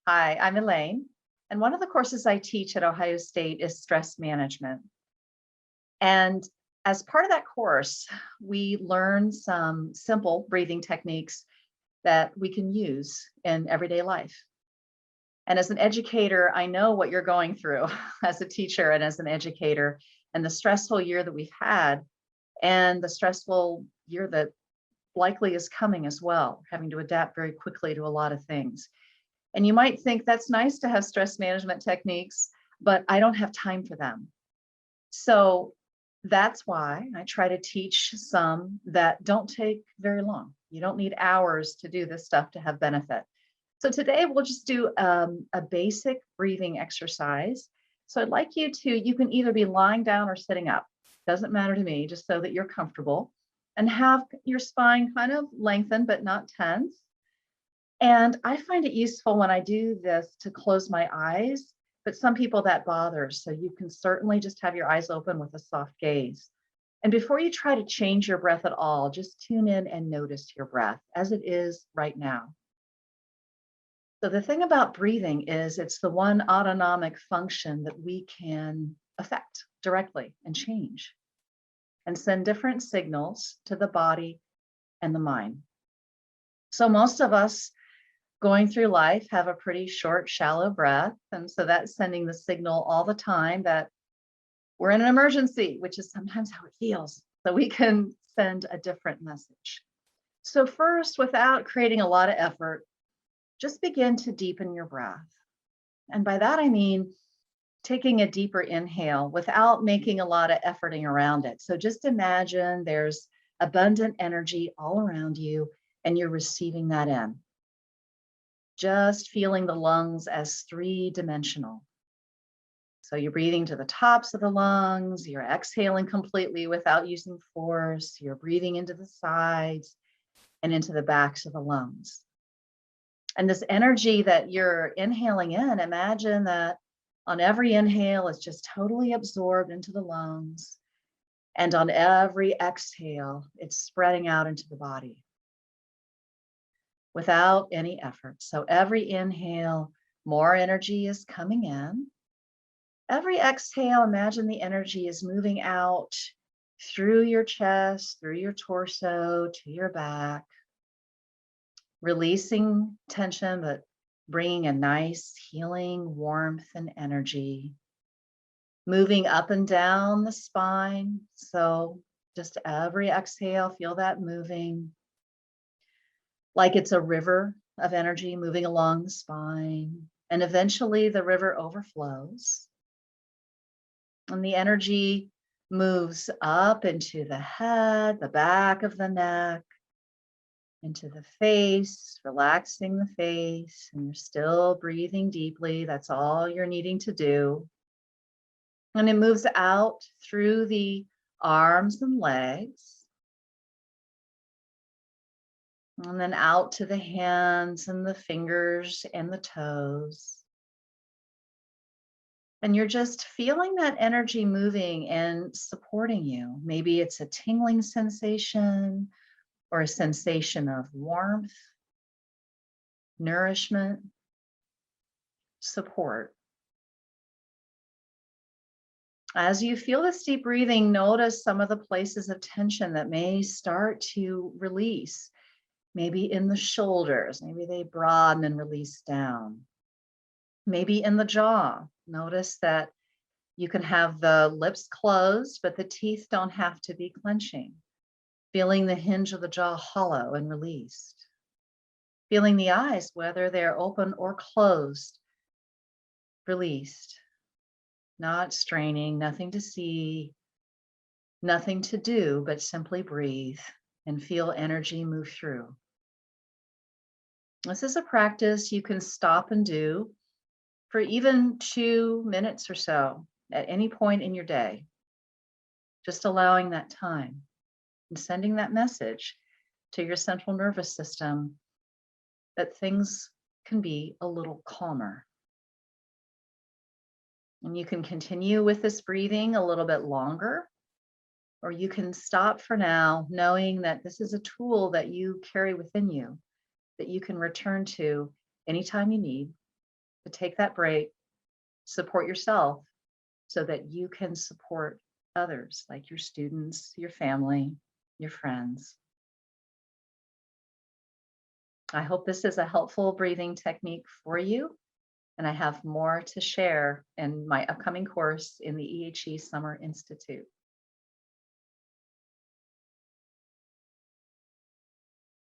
Hi, I'm Elaine, and one of the courses I teach at Ohio State is stress management. And as part of that course, we learn some simple breathing techniques that we can use in everyday life. And as an educator, I know what you're going through as a teacher and as an educator, and the stressful year that we've had, and the stressful year that likely is coming as well, having to adapt very quickly to a lot of things. And you might think that's nice to have stress management techniques, but I don't have time for them. So that's why I try to teach some that don't take very long. You don't need hours to do this stuff to have benefit. So today we'll just do a basic breathing exercise. So I'd like you can either be lying down or sitting up. Doesn't matter to me, just so that you're comfortable and have your spine kind of lengthened, but not tense. And I find it useful when I do this to close my eyes, but some people that bothers. So you can certainly just have your eyes open with a soft gaze. And before you try to change your breath at all, just tune in and notice your breath as it is right now. So the thing about breathing is it's the one autonomic function that we can affect directly and change and send different signals to the body and the mind. So most of us going through life have a pretty short, shallow breath. And so that's sending the signal all the time that we're in an emergency, which is sometimes how it feels. So we can send a different message. So first, without creating a lot of effort, just begin to deepen your breath. And by that, I mean taking a deeper inhale without making a lot of efforting around it. So just imagine there's abundant energy all around you and you're receiving that in. Just feeling the lungs as three-dimensional. So you're breathing to the tops of the lungs, you're exhaling completely without using force, you're breathing into the sides and into the backs of the lungs. And this energy that you're inhaling in, imagine that on every inhale, it's just totally absorbed into the lungs. And on every exhale, it's spreading out into the body without any effort. So every inhale, more energy is coming in. Every exhale, imagine the energy is moving out through your chest, through your torso, to your back, releasing tension, but bringing a nice healing warmth and energy, moving up and down the spine. So just every exhale, feel that moving like it's a river of energy moving along the spine. And eventually the river overflows. And the energy moves up into the head, the back of the neck, into the face, relaxing the face, and you're still breathing deeply. That's all you're needing to do. And it moves out through the arms and legs, and then out to the hands and the fingers and the toes. And you're just feeling that energy moving and supporting you. Maybe it's a tingling sensation or a sensation of warmth, nourishment, support. As you feel this deep breathing, notice some of the places of tension that may start to release. Maybe in the shoulders, maybe they broaden and release down. Maybe in the jaw, notice that you can have the lips closed, but the teeth don't have to be clenching. Feeling the hinge of the jaw hollow and released. Feeling the eyes, whether they're open or closed, released. Not straining, nothing to see, nothing to do, but simply breathe and feel energy move through. This is a practice you can stop and do for even 2 minutes or so at any point in your day. Just allowing that time and sending that message to your central nervous system that things can be a little calmer. And you can continue with this breathing a little bit longer, or you can stop for now, knowing that this is a tool that you carry within you, that you can return to anytime you need, to take that break, support yourself so that you can support others like your students, your family, your friends. I hope this is a helpful breathing technique for you. And I have more to share in my upcoming course in the EHE Summer Institute.